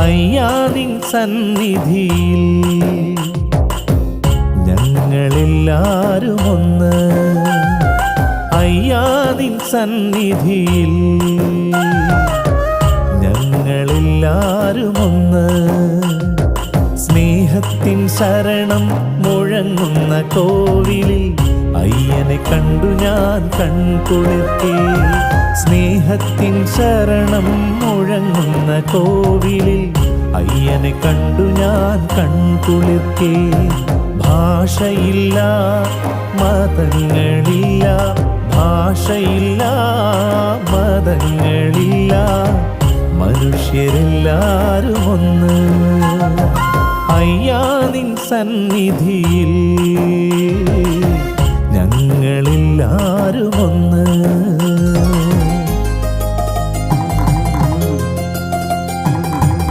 അയ്യാ നിൻ സന്നിധിയിൽ ഞങ്ങളെല്ലാരും ഒന്ന്. അയ്യാ നിൻ സന്നിധിയിൽ ഞങ്ങളെല്ലാരും ഒന്ന്. സ്നേഹത്തിൻ ശരണം മുഴങ്ങുന്ന കോവിലിൽ അയ്യനെ കണ്ടു ഞാൻ കൺകുളിർത്തി. സ്നേഹത്തിൻ ശരണം മുഴങ്ങുന്ന കോവിലിൽ അയ്യനെ കണ്ടു ഞാൻ കൺകുളിർത്തി. ഭാഷയില്ല, മതങ്ങളില്ല, ഭാഷയില്ല, മതങ്ങളില്ല, മനുഷ്യരെല്ലാരും ഒന്ന്. അയ്യാ നിൻ സന്നിധിയിൽ